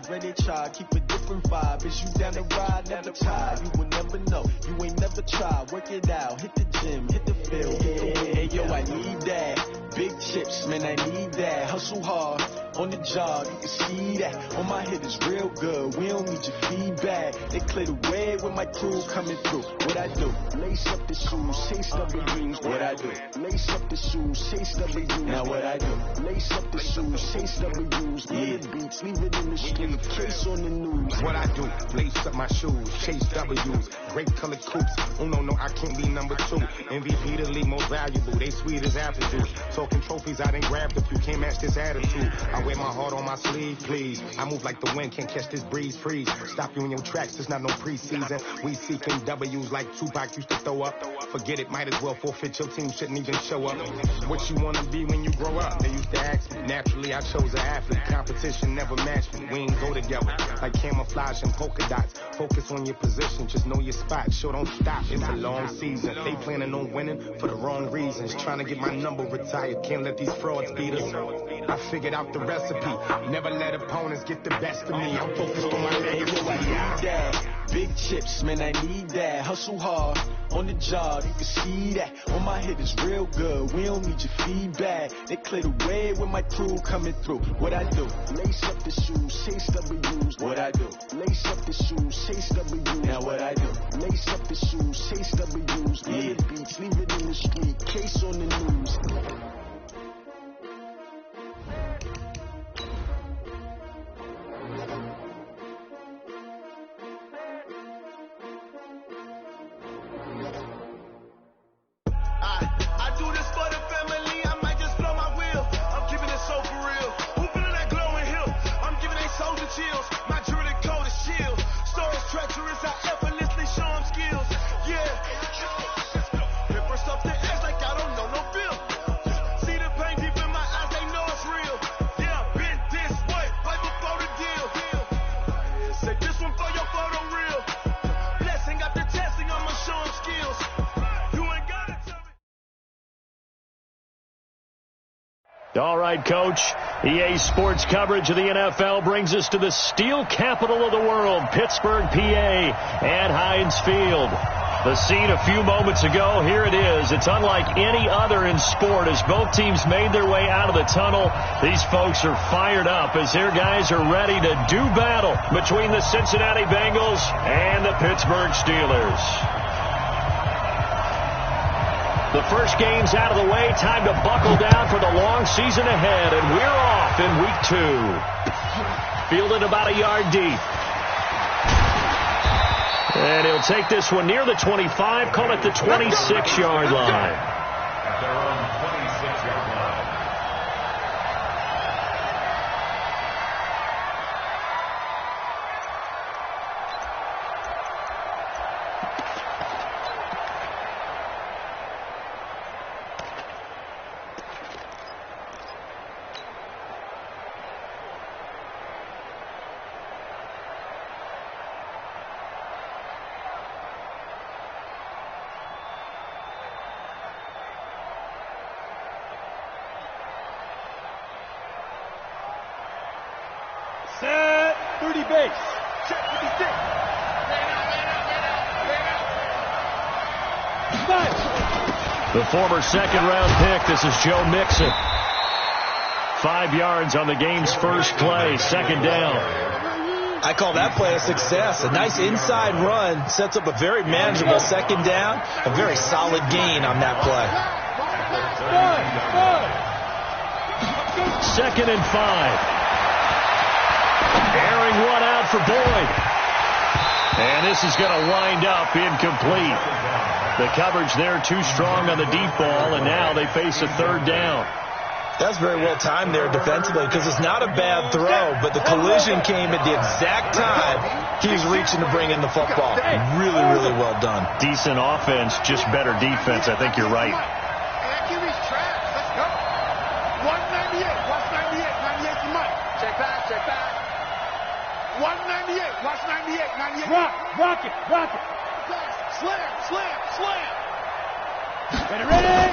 Where they try, keep a different vibe. Is you down the ride, never tired. You will never know, you ain't never tried. Work it out, hit the gym, hit the field. Hey, yo, I need that. Big chips, man, I need that. Hustle hard, on the job, you can see that. On my head is real good, we don't need your feedback. They clear the way with my crew coming through. What I do? Lace up the shoes, chase W's. What I do? Lace up the shoes, chase W's. Now what I do? Lace up the shoes, chase W's. Yeah. Beats, leave it in the street, case on the news. What I do? Lace up my shoes, chase W's. Great colored coops. Oh no, I can't be number 2. MVP the league most valuable. They sweet as apple juice. Talking trophies, I didn't grab the few. Can't match this attitude. I wear my heart on my sleeve, please. I move like the wind, can't catch this breeze, freeze. Stop you in your tracks, there's not no preseason. We seeking W's like Tupac used to throw up. Forget it, might as well forfeit. Your team shouldn't even show up. What you wanna be when you grow up? They used to ask me. Naturally, I chose an athlete. Competition never matched me. We ain't go together like camouflage and polka dots. Focus on your position, just know your spot. Sure, don't stop, it's a long season. They planning on winning for the wrong reasons. Trying to get my number retired, can't let these frauds beat us. I figured out the recipe. Never let opponents get the best of me. I'm focused on my legacy. I need that. Big chips, man, I need that. Hustle hard, on the job, you can see that. On my head is real good, we don't need your feedback. They clear the way with my crew coming through. What I do? Lace up the shoes, chase W's. What I do? Lace up the shoes, chase W's. Now what I do? Lace up the shoes, chase W's. Yeah. Beats, leave it in the street, case on the news. I do this for the family, I might just blow my wheel. I'm giving it so for real. Who feeling that glowing hill? I'm giving they soldier chills. My jewelry coat is shield. Stories treacherous, I effortlessly show them skills. Yeah. Hit first up the edge like I don't know no feel. See the pain deep in my eyes, they know it's real. Yeah, been this way, right before the deal. Say this one for your photo reel. Blessing after testing, I'ma show them skills. All right, Coach. EA Sports coverage of the NFL brings us to the steel capital of the world, Pittsburgh, PA, at Heinz Field. The scene a few moments ago, here it is. It's unlike any other in sport as both teams made their way out of the tunnel. These folks are fired up as their guys are ready to do battle between the Cincinnati Bengals and the Pittsburgh Steelers. The first game's out of the way. Time to buckle down for the long season ahead. And we're off in week 2. Fielded about a yard deep. And he'll take this one near the 25. Call it the 26-yard line. Set 30 base. Set 56. The former second-round pick. This is Joe Mixon. 5 yards on the game's first play. Second down. I call that play a success. A nice inside run sets up a very manageable second down. A very solid gain on that play. 2nd and 5. Airing one out for Boyd. And this is going to wind up incomplete. The coverage there too strong on the deep ball, and now they face a third down. That's very well timed there defensively because it's not a bad throw, but the collision came at the exact time he's reaching to bring in the football. Really, really well done. Decent offense, just better defense. I think you're right. Accuracy's trash. Let's go. 198. Watch 98. 98 to Mike. Check back. 198. Watch 98. 98. Rock it. Slam. Ready.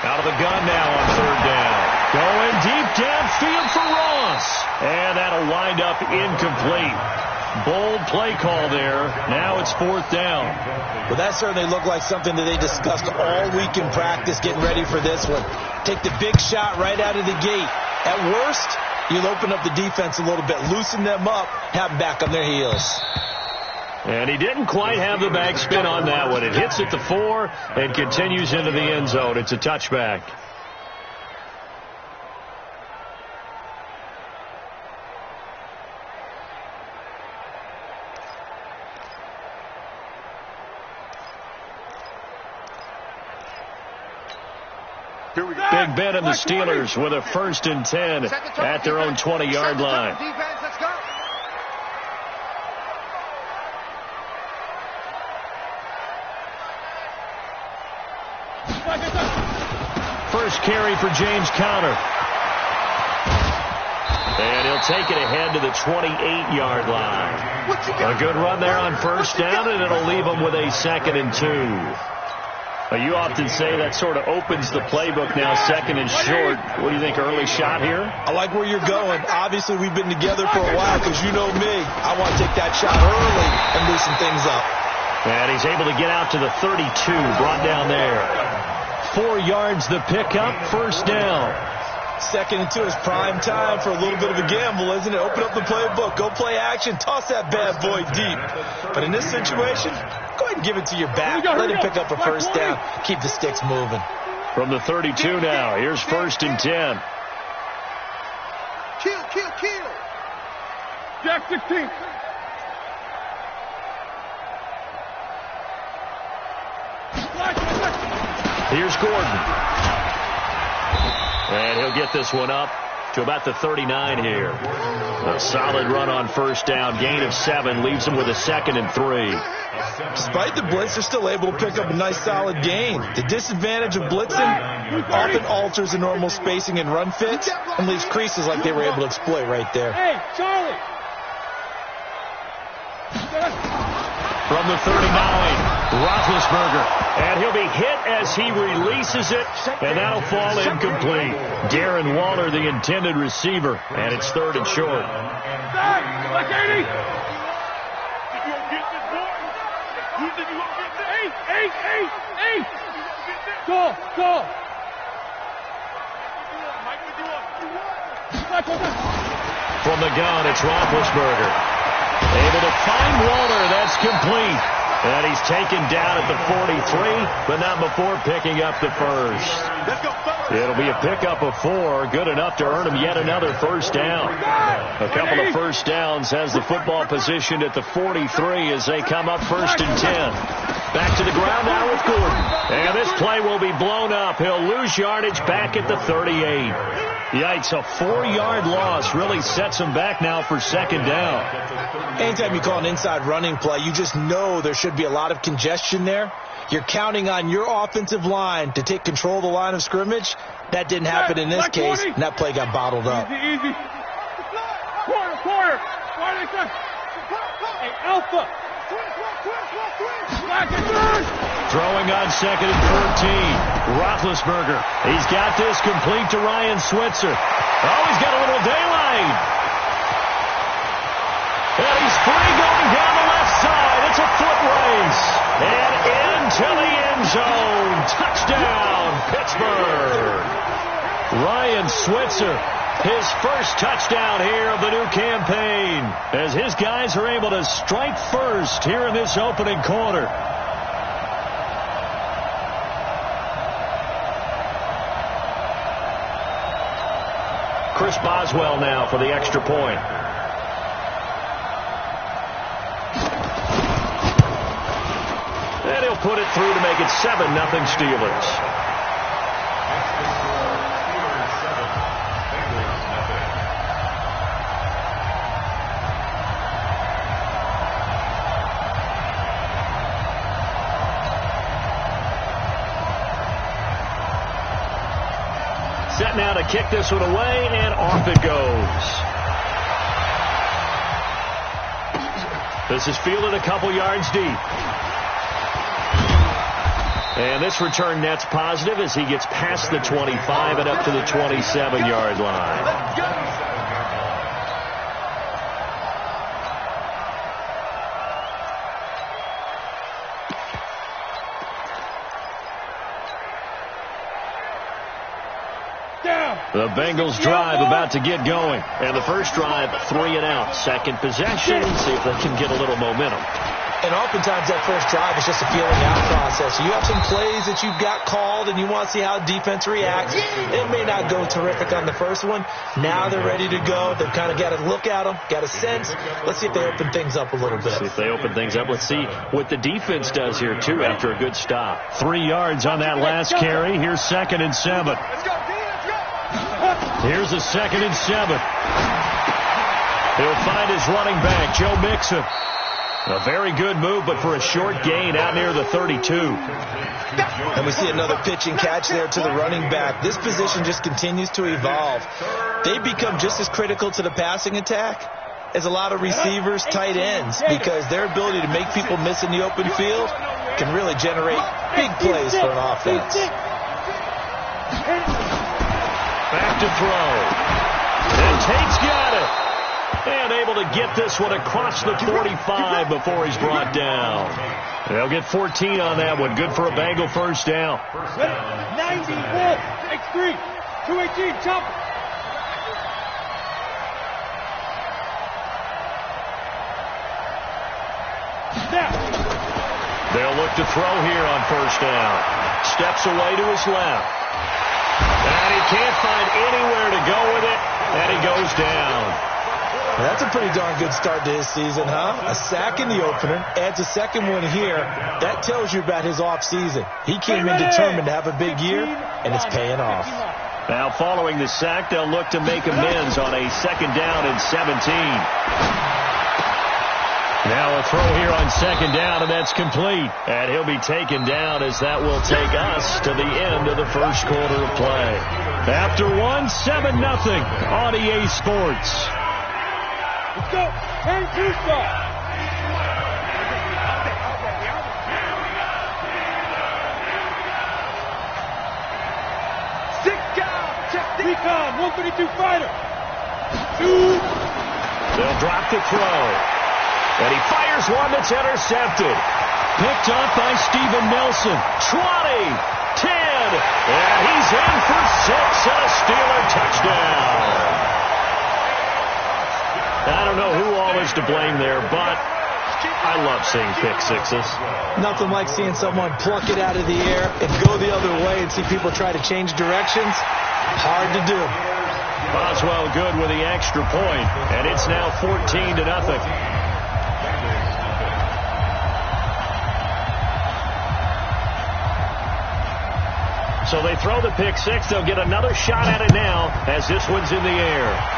Out of the gun now on third down. Going deep downfield for Ross. pass. And that'll wind up incomplete. Bold play call there. Now it's 4th down. Well, that certainly looked like something that they discussed all week in practice getting ready for this one. Take the big shot right out of the gate. At worst, you'll open up the defense a little bit, loosen them up, have them back on their heels. And he didn't quite have the backspin on that one. It hits at the 4 and continues into the end zone. It's a touchback. Big Ben and the Steelers with a 1st and 10 at their own 20-yard line. First carry for James Conner. And he'll take it ahead to the 28-yard line. A good run there on 1st down, and it'll leave them with a 2nd and 2. You often say that sort of opens the playbook now, 2nd and short. What do you think, early shot here? I like where you're going. Obviously, we've been together for a while because you know me. I want to take that shot early and loosen things up. And he's able to get out to the 32, brought down there. 4 yards the pickup, 1st down. 2nd and 2 is prime time for a little bit of a gamble, isn't it? Open up the playbook, go play action, toss that bad boy deep. But in this situation, go ahead and give it to your back. Let him pick up a 1st down. Keep the sticks moving. From the 32 now, here's 1st and 10. Kill. Jack 16. Here's Gordon. And he'll get this one up to about the 39 here. A solid run on 1st down. Gain of 7 leaves them with a 2nd and 3. Despite the blitz, they're still able to pick up a nice solid gain. The disadvantage of blitzing often alters the normal spacing and run fits and leaves creases like they were able to exploit right there. Hey, Charlie! From the 39, Roethlisberger. And he'll be hit as he releases it, and that'll fall incomplete. Darren Waller, the intended receiver, and it's 3rd and short. Go! From the gun, it's Roethlisberger. Able to find Waller. That's complete. And he's taken down at the 43, but not before picking up the 1st. It'll be a pickup of 4, good enough to earn him yet another 1st down. A couple of 1st downs has the football positioned at the 43 as they come up 1st and 10. Back to the ground now with Gordon. And this play will be blown up. He'll lose yardage back at the 38. Yikes, a 4-yard loss really sets him back now for 2nd down. Anytime you call an inside running play, you just know there should be a lot of congestion there. You're counting on your offensive line to take control of the line of scrimmage. That didn't happen in this case, and that play got bottled up. Easy. Quarter. Hey, Alpha. Throwing on 2nd and 14. Roethlisberger. He's got this complete to Ryan Switzer. Oh, he's got a little daylight. And he's free going down the left side. It's a foot race. And into the end zone. Touchdown, Pittsburgh. Ryan Switzer, his 1st touchdown here of the new campaign, as his guys are able to strike first here in this opening quarter. Chris Boswell now for the extra point. And he'll put it through to make it 7-0 Steelers. Set now to kick this one away, and off it goes. This is fielded a couple yards deep. And this return net's positive as he gets past the 25 and up to the 27-yard line. The Bengals drive about to get going. And the first drive, 3 and out. Second possession, see if they can get a little momentum. And oftentimes that first drive is just a feeling out process. You have some plays that you've got called and you want to see how defense reacts. It may not go terrific on the first one. Now they're ready to go. They've kind of got to look at them, got a sense. Let's see if they open things up a little bit. See if they open things up. Let's see what the defense does here, too, after a good stop. 3 yards on that last carry. Here's 2nd and 7. Here's a 2nd and 7. He'll find his running back, Joe Mixon. A very good move, but for a short gain out near the 32. And we see another pitch and catch there to the running back. This position just continues to evolve. They become just as critical to the passing attack as a lot of receivers, tight ends, because their ability to make people miss in the open field can really generate big plays for an offense. Back to throw. And Tate's got it. And able to get this one across the 45 before he's brought down. They'll get 14 on that one. Good for a Bengal first down. 91, X3, 218, chop. They'll look to throw here on first down. Steps away to his left. And he can't find anywhere to go with it. And he goes down. That's a pretty darn good start to his season, huh? A sack in the opener, adds a second one here. That tells you about his offseason. He came in determined to have a big year, and it's paying off. Now, following the sack, they'll look to make amends on a 2nd down and 17. Now a throw here on 2nd down, and that's complete. And he'll be taken down as that will take us to the end of the first quarter of play. After one, 7-0 on EA Sports. Let's go. Turn two stop. Six down. Check the recon. 132 fighter. They'll drop the throw. And he fires one that's intercepted. Picked up by Steven Nelson. 20, 10. And he's in for 6 and a Steeler touchdown. I don't know who all is to blame there, but I love seeing pick sixes. Nothing like seeing someone pluck it out of the air and go the other way and see people try to change directions. Hard to do. Boswell good with the extra point, and it's now 14-0. So they throw the pick six. They'll get another shot at it now as this one's in the air.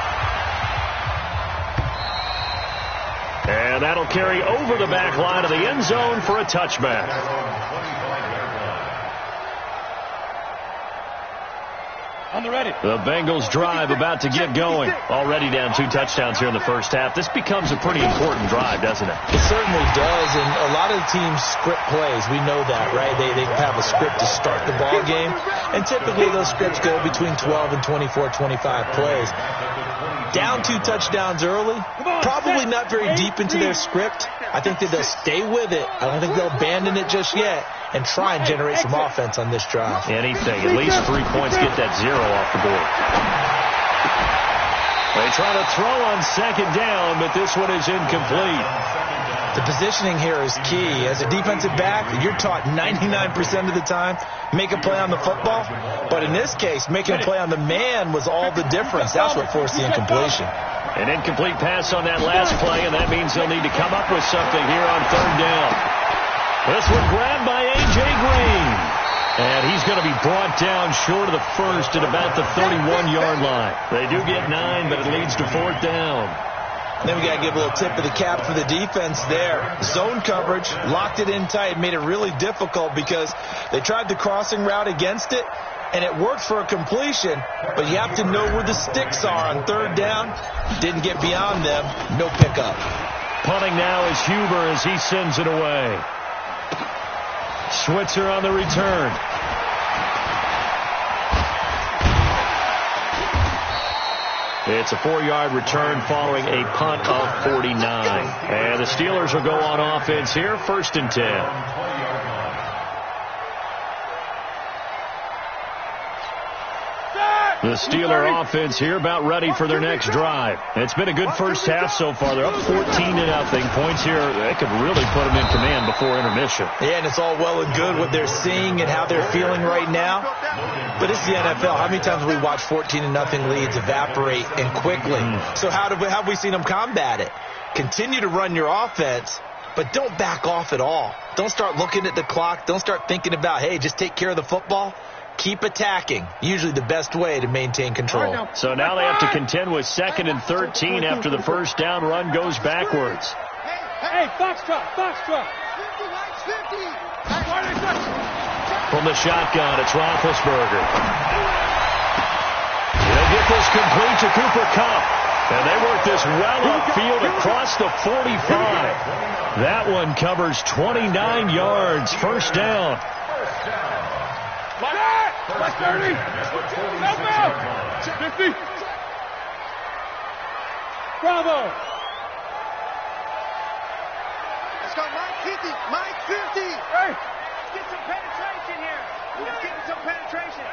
And that'll carry over the back line of the end zone for a touchback. On the ready. The Bengals drive about to get going. Already down 2 touchdowns here in the first half. This becomes a pretty important drive, doesn't it? It certainly does, and a lot of the teams script plays. We know that, right? They have a script to start the ball game, and typically those scripts go between 12 and 24, 25 plays. Down 2 touchdowns early, probably not very deep into their script. I think that they'll stay with it. I don't think they'll abandon it just yet and try and generate some offense on this drive. Anything, at least 3 points, get that 0 off the board. They try to throw on 2nd down, but this one is incomplete. The positioning here is key. As a defensive back, you're taught 99% of the time, make a play on the football. But in this case, making a play on the man was all the difference. That's what forced the incompletion. An incomplete pass on that last play, and that means they'll need to come up with something here on 3rd down. This one grabbed by A.J. Green. And he's going to be brought down short of the first at about the 31-yard line. They do get 9, but it leads to 4th down. Then we got to give a little tip of the cap for the defense there. Zone coverage, locked it in tight, made it really difficult because they tried the crossing route against it, and it worked for a completion, but you have to know where the sticks are on 3rd down. Didn't get beyond them, no pickup. Punting now is Huber as he sends it away. Switzer on the return. It's a 4-yard return following a punt of 49. And the Steelers will go on offense here, 1st and 10. Start! The Steeler offense here about ready for their next drive. It's been a good first half so far. They're up 14-0. Points here, they could really put them in command before intermission. Yeah, and it's all well and good what they're seeing and how they're feeling right now. But it's the NFL. How many times have we watched 14-0 leads evaporate and quickly? So how have we seen them combat it? Continue to run your offense, but don't back off at all. Don't start looking at the clock. Don't start thinking about, hey, just take care of the football. Keep attacking. Usually the best way to maintain control. So now they have to contend with 2nd and 13 after the first down run goes backwards. Hey, Foxtrot. 50, From the shotgun, it's Roethlisberger. They get this complete to Cooper Kupp. And they work this well upfield across the 45. That one covers 29 yards. First down. Like 30. 50. Bravo. Let's go, Mike 50. Mike 50. Hey. Get some penetration here. Let's get some penetration.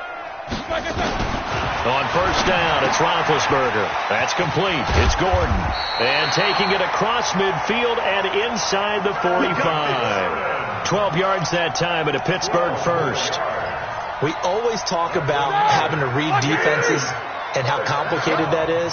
On first down, it's Roethlisberger. That's complete. It's Gordon. And taking it across midfield and inside the 45. 12 yards that time at a Pittsburgh first. We always talk about having to read defenses and how complicated that is.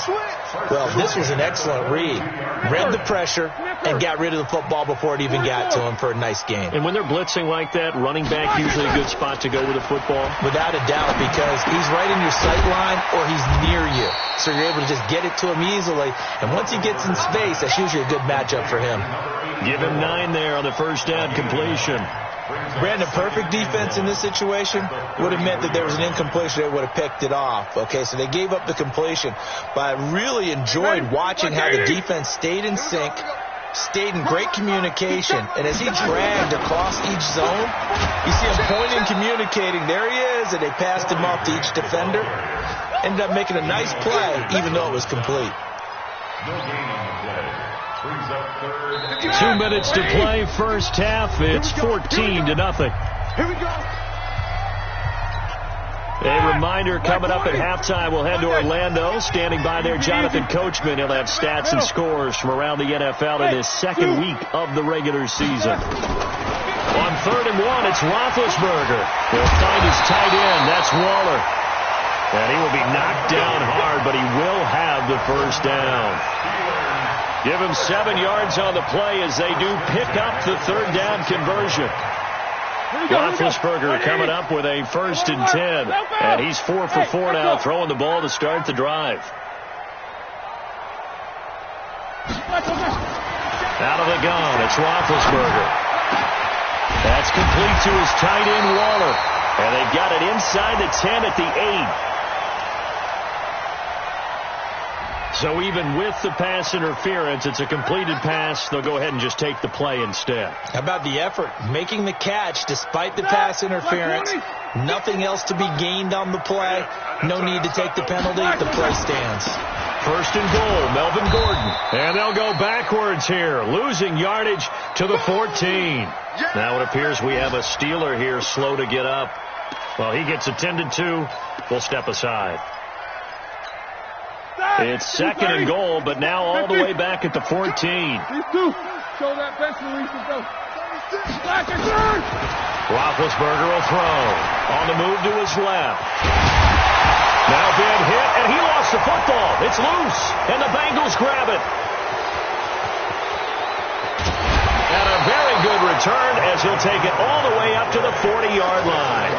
Well, this was an excellent read. Read the pressure and got rid of the football before it even got to him for a nice gain. And when they're blitzing like that, running back usually a good spot to go with the football? Without a doubt, because he's right in your sight line or he's near you. So you're able to just get it to him easily. And once he gets in space, that's usually a good matchup for him. Give him 9 there on the first down completion. Brandon, perfect defense in this situation would have meant that there was an incompletion. They would have picked it off. Okay, so they gave up the completion. But I really enjoyed watching how the defense stayed in sync, stayed in great communication. And as he dragged across each zone, you see him pointing, communicating. There he is, and they passed him off to each defender. Ended up making a nice play, even though it was complete. 2 minutes to play, first half. It's 14-0. Here we go. A reminder coming up at halftime. We'll head to Orlando. Standing by there, Jonathan Coachman. He'll have stats and scores from around the NFL in his second week of the regular season. On 3rd and 1, it's Roethlisberger. He'll find his tight end. That's Waller. And he will be knocked down hard, but he will have the first down. Give him 7 yards on the play as they do pick up the 3rd down conversion. Roethlisberger coming up with a 1st and 10. And he's 4 for 4 now, throwing the ball to start the drive. Out of the gun, it's Roethlisberger. That's complete to his tight end, Waller. And they got it inside the 10 at the 8. So even with the pass interference, it's a completed pass. They'll go ahead and just take the play instead. How about the effort? Making the catch despite the pass interference. Nothing else to be gained on the play. No need to take the penalty. The play stands. 1st and goal, Melvin Gordon. And they'll go backwards here, losing yardage to the 14. Now it appears we have a Steeler here slow to get up. Well, he gets attended to. We'll step aside. It's 2nd and goal, but now all the way back at the 14. These two. Show that bench release and go. Roethlisberger will throw. On the move to his left. Now being hit, and he lost the football. It's loose, and the Bengals grab it. And a very good return as he'll take it all the way up to the 40-yard line.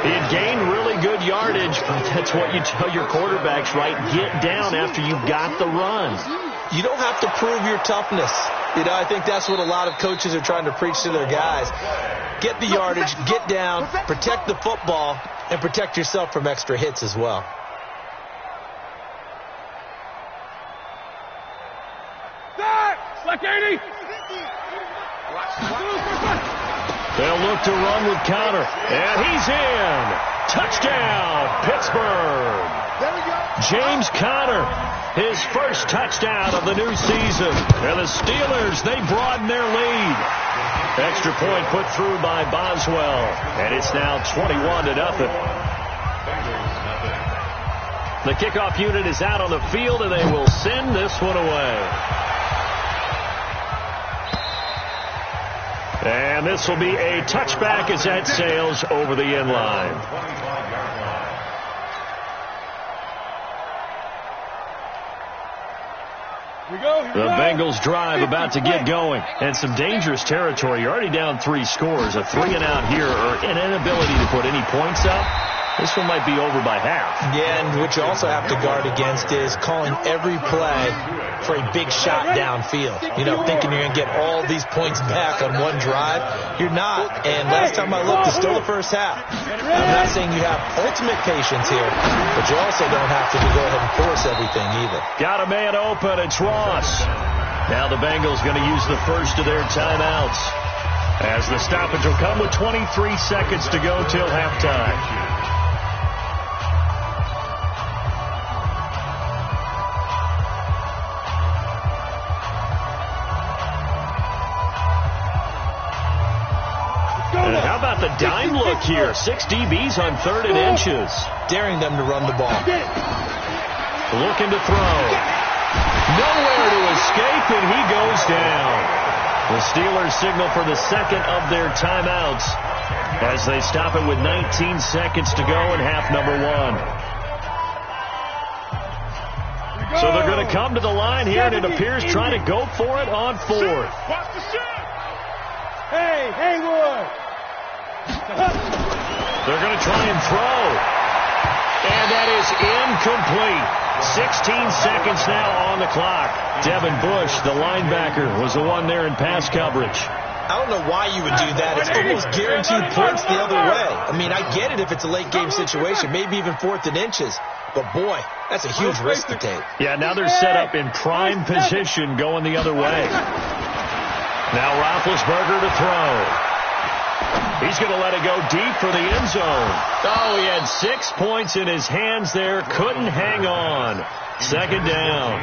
He had gained really good yardage, but that's what you tell your quarterbacks, right? Get down after you got the run. You don't have to prove your toughness. You know, I think that's what a lot of coaches are trying to preach to their guys. Get the yardage, get down, protect the football, and protect yourself from extra hits as well. Like 80. They'll look to run with Conner, and he's in. Touchdown, Pittsburgh. James Conner, his first touchdown of the new season. And the Steelers, they broaden their lead. Extra point put through by Boswell, and it's now 21-0. The kickoff unit is out on the field, and they will send this one away. And this will be a touchback as that sails over the end line. The Bengals drive about to get going. And some dangerous territory. You're already down 3 scores. A 3-and-out here or an inability to put any points up. This one might be over by half. Yeah, and what you also have to guard against is calling every play for a big shot downfield. You know, thinking you're going to get all these points back on one drive. You're not. And last time I looked, it's still the first half. I'm not saying you have ultimate patience here, but you also don't have to go ahead and force everything either. Got a man open. It's Ross. Now the Bengals going to use the first of their timeouts, as the stoppage will come with 23 seconds to go till halftime. And how about the dime look here? 6 DBs on 3rd and inches. Daring them to run the ball. Looking to throw. Nowhere to escape, and he goes down. The Steelers signal for the second of their timeouts as they stop it with 19 seconds to go in half number 1. So they're going to come to the line here, and it appears trying to go for it on 4th. Hey, Haywood! They're going to try and throw. And that is incomplete. 16 seconds now on the clock. Devin Bush, the linebacker, was the one there in pass coverage. I don't know why you would do that. It's almost guaranteed points the other way. I mean, I get it if it's a late game situation, maybe even 4th and inches. But, boy, that's a huge risk to take. Yeah, now they're set up in prime position going the other way. Now Roethlisberger to throw. He's going to let it go deep for the end zone. Oh, he had 6 points in his hands there. Couldn't hang on. 2nd down.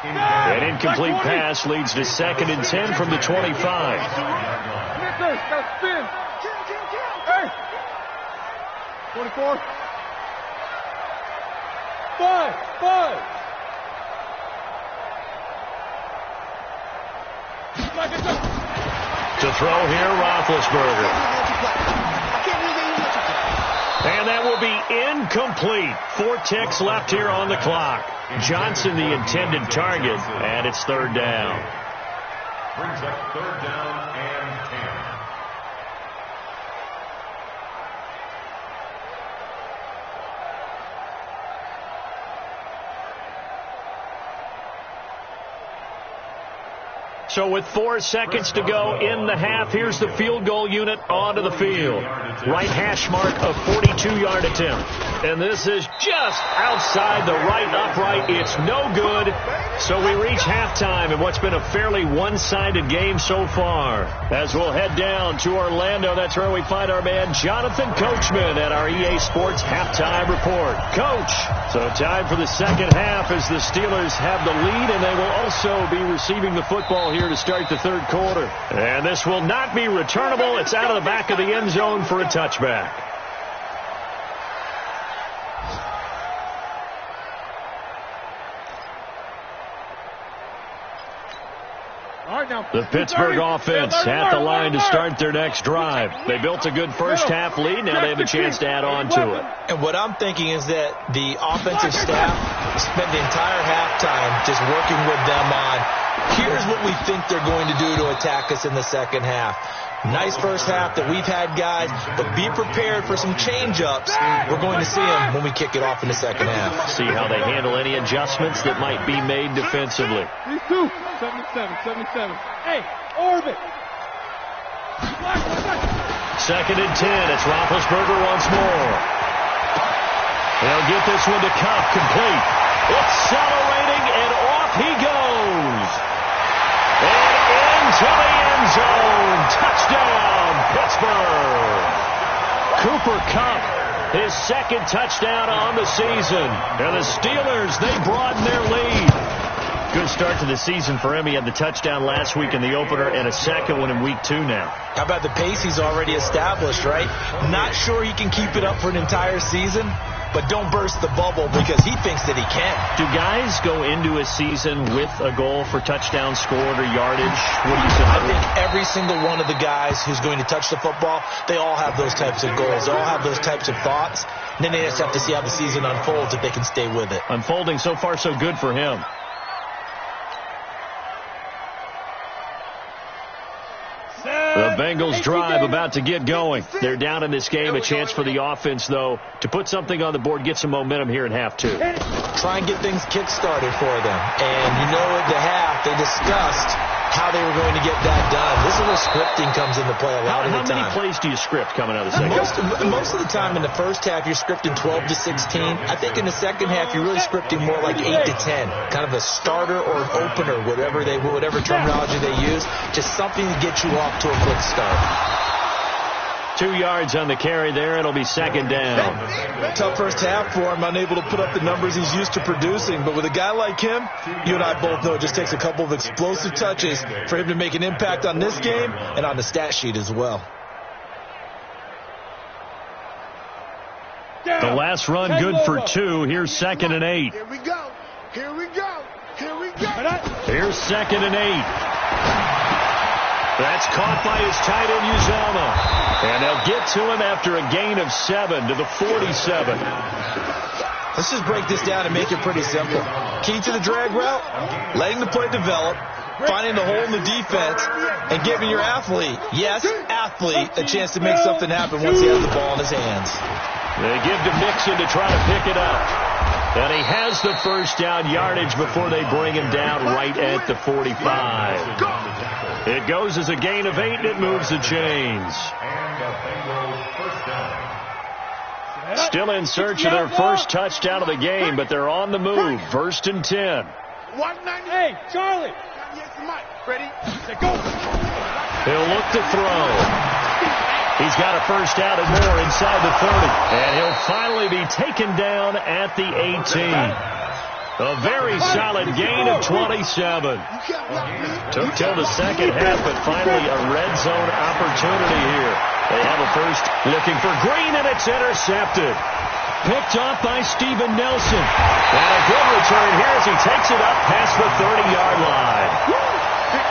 An incomplete pass leads to 2nd and 10 from the 25. Hey! 24. 5. To throw here, Roethlisberger. And that will be incomplete. 4 ticks left here on the clock. Johnson, the intended target, and it's 3rd down. Brings up 3rd down and 10. So with 4 seconds to go in the half, here's the field goal unit onto the field. Right hash mark of 42-yard attempt. And this is just outside the right upright. It's no good. So we reach halftime in what's been a fairly one-sided game so far. As we'll head down to Orlando, that's where we find our man Jonathan Coachman at our EA Sports Halftime Report. Coach, so time for the second half as the Steelers have the lead, and they will also be receiving the football here to start the 3rd quarter. And this will not be returnable. It's out of the back of the end zone for a touchback. The Pittsburgh offense at the line to start their next drive. They built a good first half lead. Now they have a chance to add on to it. And what I'm thinking is that the offensive staff spent the entire halftime just working with them on, here's what we think they're going to do to attack us in the second half. Nice first half that we've had, guys, but be prepared for some change-ups. We're going to see them when we kick it off in the second half. See how they handle any adjustments that might be made defensively. 77. Hey, orbit. 2nd and 10. It's Roethlisberger once more. They'll get this one to Cup, complete. Accelerating, and off he goes. And into the end zone. Touchdown, Pittsburgh. Cooper Kupp, his 2nd touchdown on the season. And the Steelers, they broaden their lead. Good start to the season for him. He had the touchdown last week in the opener and a 2nd one in week 2 now. How about the pace he's already established, right? Not sure he can keep it up for an entire season, but don't burst the bubble because he thinks that he can. Do guys go into a season with a goal for touchdown scored or yardage? What do you think? I think every single one of the guys who's going to touch the football, they all have those types of goals. They all have those types of thoughts. And then they just have to see how the season unfolds if they can stay with it. Unfolding so far so good for him. The Bengals drive about to get going. They're down in this game. A chance for the offense, though, to put something on the board, get some momentum here in half two. Try and get things kick-started for them. And you know at the half, they discussed how they were going to get that done. This is where scripting comes into play a lot of the time. How many plays do you script coming out of the second? Most of the time in the first half, you're scripting 12 to 16. I think in the second half, you're really scripting more like 8 to 10. Kind of a starter or an opener, whatever terminology they use. Just something to get you off to a quick start. 2 yards on the carry there. It'll be second down. Tough first half for him. Unable to put up the numbers he's used to producing. But with a guy like him, you and I both know it just takes a couple of explosive touches for him to make an impact on this game and on the stat sheet as well. The last run good for 2. Here's 2nd and 8. Here we go. Here we go. Here we go. Here's 2nd and 8. That's caught by his tight end, Uzama. And they'll get to him after a gain of 7 to the 47. Let's just break this down and make it pretty simple. Key to the drag route, letting the play develop, finding the hole in the defense, and giving your athlete, a chance to make something happen once he has the ball in his hands. They give to Mixon to try to pick it up. And he has the first down yardage before they bring him down right at the 45. It goes as a gain of 8, and it moves the chains. Still in search of their first touchdown of the game, but they're on the move. 1st and 10. Hey, Charlie. Ready? Go. He'll look to throw. He's got a first down and more inside the 30. And he'll finally be taken down at the 18. A very solid gain of 27. Took till the second half, but finally a red zone opportunity here. They have a first, looking for Green, and it's intercepted. Picked off by Steven Nelson. And a good return here as he takes it up past the 30-yard line.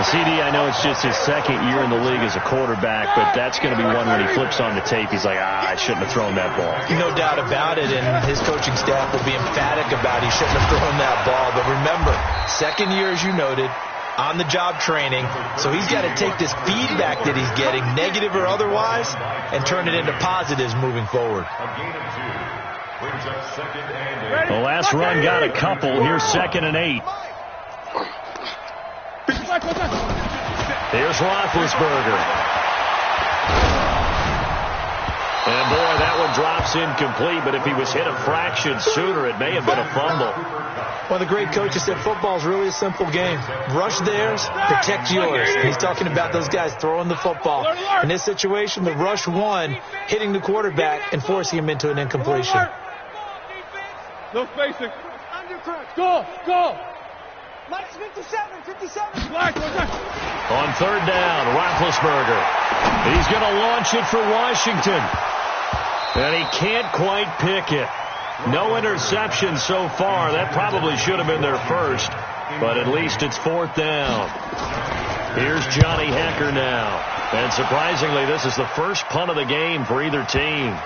CD, I know it's just his second year in the league as a quarterback, but that's going to be one when he flips on the tape. He's like, I shouldn't have thrown that ball. No doubt about it, and his coaching staff will be emphatic about he shouldn't have thrown that ball. But remember, second year, as you noted, on-the-job training, so he's got to take this feedback that he's getting, negative or otherwise, and turn it into positives moving forward. The last run got a couple. Here's 2nd and 8. Here's Roethlisberger. And boy, that one drops incomplete, but if he was hit a fraction sooner, it may have been a fumble. Well, the great coach has said football is really a simple game. Rush theirs, protect yours. And he's talking about those guys throwing the football. In this situation, the rush one, hitting the quarterback and forcing him into an incompletion. No spacing. Go. Mike's 57. On 3rd down, Roethlisberger. He's going to launch it for Washington. And he can't quite pick it. No interception so far. That probably should have been their first. But at least it's 4th down. Here's Johnny Hecker now. And surprisingly, this is the first punt of the game for either team.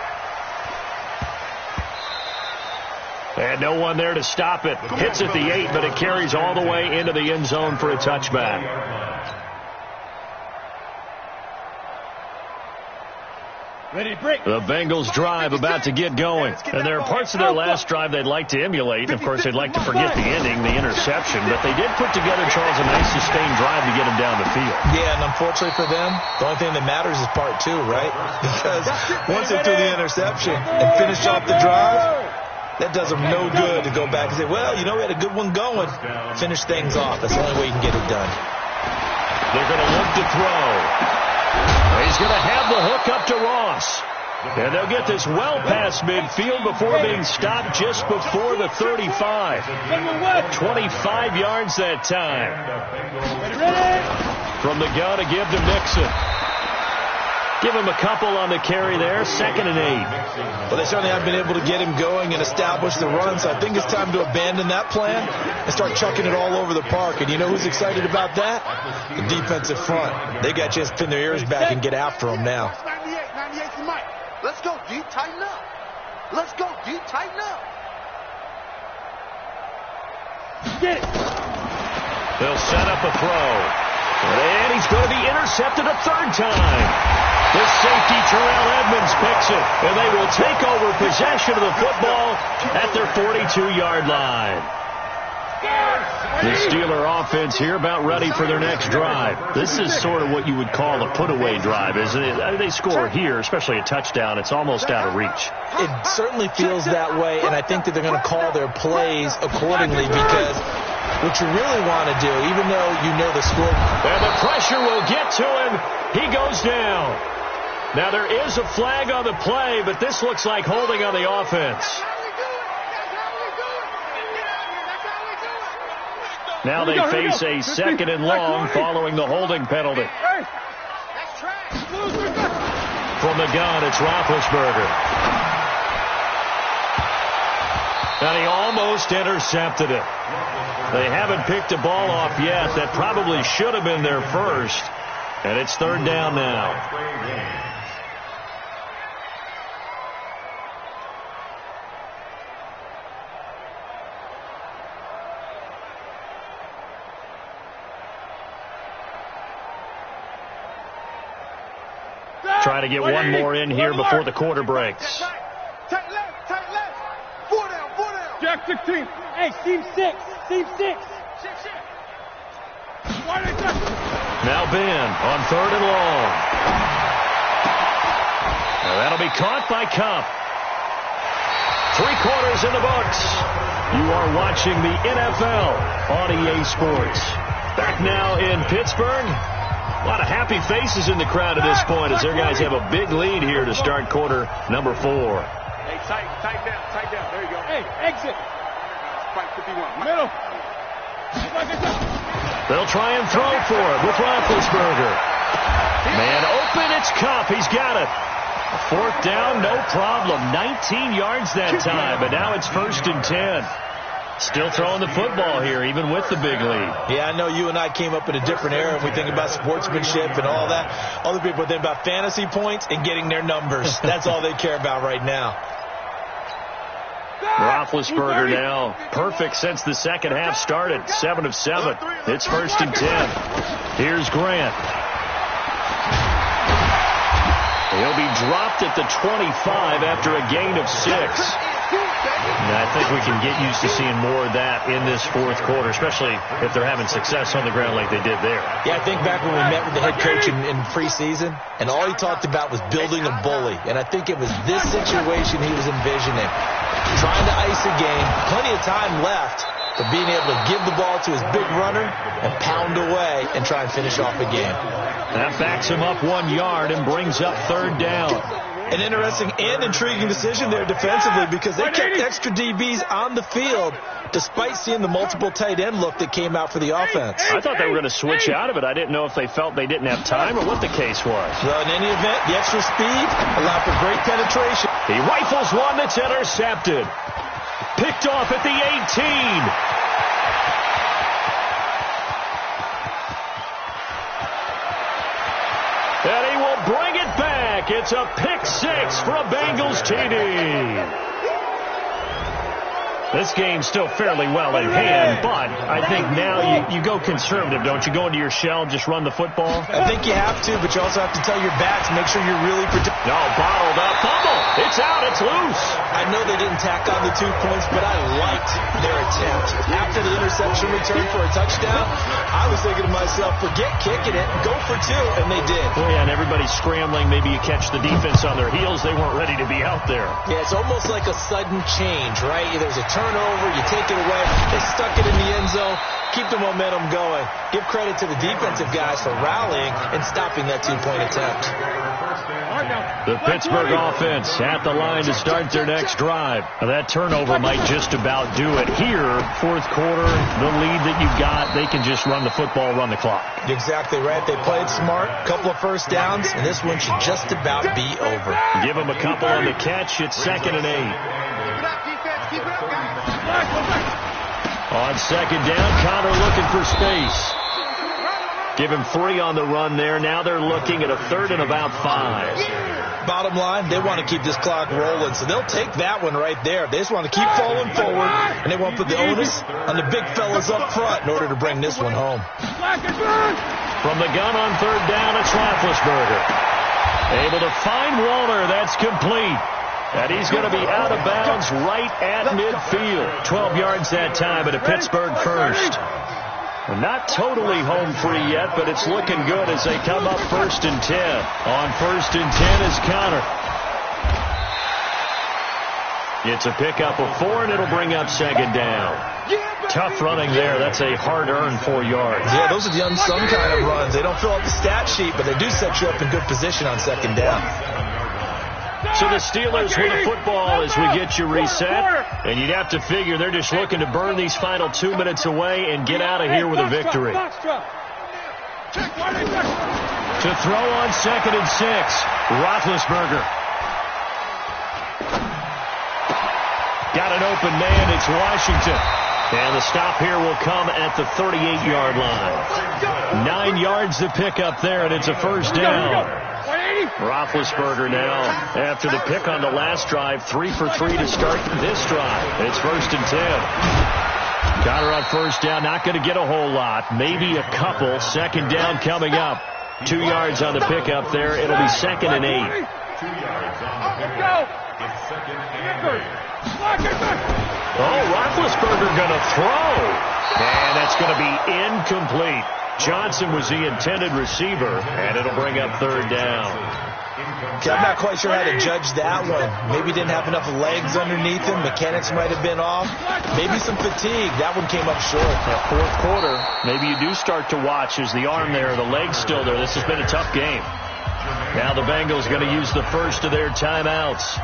And no one there to stop it. Hits at the 8, but it carries all the way into the end zone for a touchback. The Bengals drive about to get going. And there are parts of their last drive they'd like to emulate. And, of course, they'd like to forget the ending, the interception. But they did put together, Charles, a nice sustained drive to get them down the field. Yeah, and unfortunately for them, the only thing that matters is part 2, right? Because once they threw the interception and finished off the drive, that does them no good to go back and say, well, we had a good one going. Finish things off. That's the only way you can get it done. They're going to look to throw. He's going to have the hook up to Ross. And they'll get this well past midfield before being stopped just before the 35. 25 yards that time. From the gun to give to Mixon. Give him a couple on the carry there, 2nd and 8. Well, they certainly haven't been able to get him going and establish the run, so I think it's time to abandon that plan and start chucking it all over the park. And you know who's excited about that? The defensive front. They got a chance to pin their ears back and get after him now. 98's Mike. Let's go, D. Tighten up. Let's go, D. Tighten up. Get it. They'll set up a throw. And he's going to be intercepted a 3rd time. The safety, Terrell Edmonds, picks it. And they will take over possession of the football at their 42-yard line. The Steeler offense here about ready for their next drive. This is sort of what you would call a put-away drive, isn't it? They score here, especially a touchdown. It's almost out of reach. It certainly feels that way, and I think that they're going to call their plays accordingly because what you really want to do, even though you know the score. And the pressure will get to him. He goes down. Now, there is a flag on the play, but this looks like holding on the offense. Now they face a 2nd and long following the holding penalty. From the gun, it's Roethlisberger. And he almost intercepted it. They haven't picked a ball off yet. That probably should have been their first. And it's 3rd down now. Trying to get one more in here before the quarter breaks. Tight left. 4 down. Jack 16. Hey, Steve 6. Now Ben on 3rd and long. Now that'll be caught by Cup. 3 quarters in the books. You are watching the NFL on EA Sports. Back now in Pittsburgh. A lot of happy faces in the crowd at this point as their guys have a big lead here to start quarter number 4. Hey, tight down. There you go. Hey, exit. Fight 51. Middle. They'll try and throw for it with Roethlisberger. Man open, it's Cup. He's got it. 4th down, no problem. 19 yards that time, but now it's 1st and 10. Still throwing the football here, even with the big lead. Yeah, I know you and I came up in a different era, and we think about sportsmanship and all that. Other people think about fantasy points and getting their numbers. That's all they care about right now. Roethlisberger now perfect since the second half started. 7 of 7. It's 1st and 10. Here's Grant. He'll be dropped at the 25 after a gain of 6. And I think we can get used to seeing more of that in this 4th quarter, especially if they're having success on the ground like they did there. Yeah, I think back when we met with the head coach in preseason, and all he talked about was building a bully. And I think it was this situation he was envisioning. Trying to ice a game, plenty of time left, but being able to give the ball to his big runner and pound away and try and finish off a game. That backs him up 1 yard and brings up 3rd down. An interesting and intriguing decision there defensively because they kept extra DBs on the field despite seeing the multiple tight end look that came out for the offense. I thought they were going to switch out of it. I didn't know if they felt they didn't have time or what the case was. Well, in any event, the extra speed allowed for great penetration. He rifles one that's intercepted. Picked off at the 18. And he will bring it back. It's a pick 6 for a Bengals TD. This game's still fairly well in hand, but I think now you go conservative, don't you? Go into your shell, just run the football? I think you have to, but you also have to tell your backs, make sure you're really protected. No, bottled up. Fumble. It's out. It's loose. I know they didn't tack on the 2 points, but I liked their attempt. After the interception return for a touchdown, I was thinking to myself, forget kicking it, go for 2, and they did. Oh, yeah, and everybody's scrambling. Maybe you catch the defense on their heels. They weren't ready to be out there. Yeah, it's almost like a sudden change, right? There's a turnover, you take it away, they stuck it in the end zone, keep the momentum going. Give credit to the defensive guys for rallying and stopping that 2-point attempt. The Pittsburgh offense at the line to start their next drive. Now, that turnover might just about do it. Here, fourth quarter, the lead that you got, they can just run the football, run the clock. Exactly right. They played smart, couple of first downs, and this one should just about be over. Give them a couple on the catch. It's 2nd and 8. On 2nd down, Connor looking for space. Give him 3 on the run there. Now they're looking at a 3rd and about 5. Bottom line, they want to keep this clock rolling, so they'll take that one right there. They just want to keep falling forward, and they want to put the onus on the big fellas up front in order to bring this one home. From the gun on 3rd down, it's Roethlisberger. Able to find Waller. That's complete. And he's going to be out of bounds right at midfield. 12 yards that time, and a Pittsburgh first. Not totally home free yet, but it's looking good as they come up 1st and 10. On 1st and 10 is Connor. It's a pickup of 4, and it'll bring up 2nd down. Tough running there. That's a hard-earned 4 yards. Yeah, those are the unsung kind of runs. They don't fill out the stat sheet, but they do set you up in good position on 2nd down. So the Steelers with the football as we get you reset. And you'd have to figure they're just looking to burn these final 2 minutes away and get out of here with a victory. To throw on 2nd and 6. Roethlisberger. Got an open man. It's Washington. And the stop here will come at the 38-yard line. 9 yards to pick up there, and it's a 1st down. Roethlisberger now, after the pick on the last drive, 3 for 3 to start this drive. It's 1st and 10. Connor on 1st down, not going to get a whole lot, maybe a couple. 2nd down coming up. 2 yards on the pickup there. It'll be 2nd and 8. 2 yards on the pickup. It's 2nd and 8. Oh, Roethlisberger going to throw. And that's going to be incomplete. Johnson was the intended receiver, and it'll bring up 3rd down. Okay, I'm not quite sure how to judge that one. Maybe didn't have enough legs underneath him. Mechanics might have been off. Maybe some fatigue. That one came up short. Yeah, fourth quarter, maybe you do start to watch as the arm there, the leg's still there. This has been a tough game. Now the Bengals going to use the first of their timeouts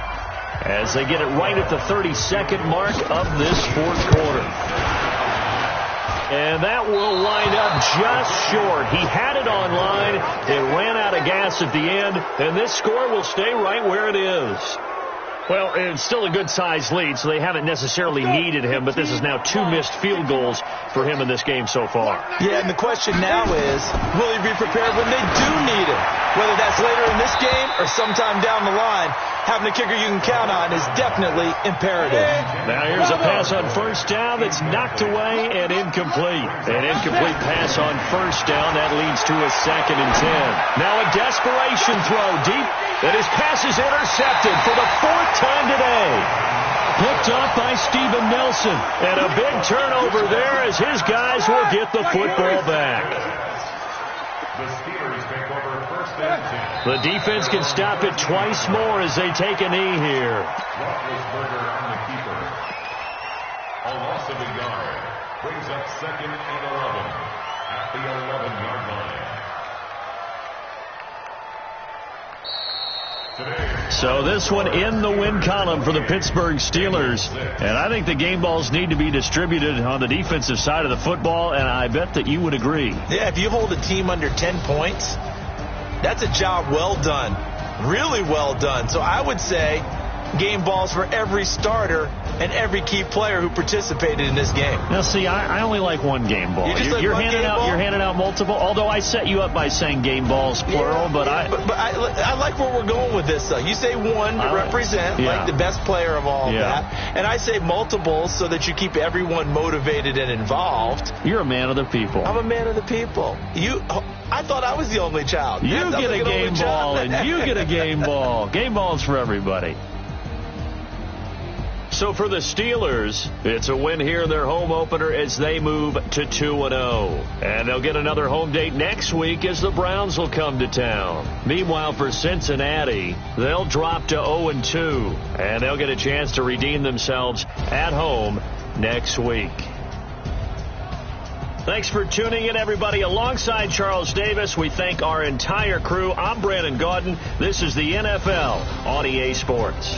as they get it right at the 32nd mark of this fourth quarter. And that will wind up just short. He had it online. It ran out of gas at the end. And this score will stay right where it is. Well, it's still a good-sized lead, so they haven't necessarily needed him. But this is now 2 missed field goals for him in this game so far. Yeah, and the question now is, will he be prepared when they do need him? Whether that's later in this game or sometime down the line, having a kicker you can count on is definitely imperative. Now here's a pass on 1st down that's knocked away and incomplete. An incomplete pass on 1st down. That leads to a 2nd and 10. Now a desperation throw deep, and his pass is intercepted for the 4th time today. Picked up by Steven Nelson. And a big turnover there as his guys will get the football back. The Steelers take over 1st and 10. The defense can stop it twice more as they take a knee here. Roethlisberger on the keeper. A loss of a yard. Brings up 2nd and 11 at the 11-yard line. So this one in the win column for the Pittsburgh Steelers. And I think the game balls need to be distributed on the defensive side of the football, and I bet that you would agree. Yeah, if you hold a team under 10 points, that's a job well done. Really well done. So I would say game balls for every starter and every key player who participated in this game. Now, see, I only like one game ball. You're handing out multiple, although I set you up by saying game balls, plural, but I like where we're going with this, though. You say one to represent, like the best player of all that, and I say multiples so that you keep everyone motivated and involved. You're a man of the people. I'm a man of the people. I thought I was the only child. You get a game ball, and you get a game ball. Game balls for everybody. So for the Steelers, it's a win here in their home opener as they move to 2-0. And they'll get another home date next week as the Browns will come to town. Meanwhile, for Cincinnati, they'll drop to 0-2. And they'll get a chance to redeem themselves at home next week. Thanks for tuning in, everybody. Alongside Charles Davis, we thank our entire crew. I'm Brandon Gaudin. This is the NFL on EA Sports.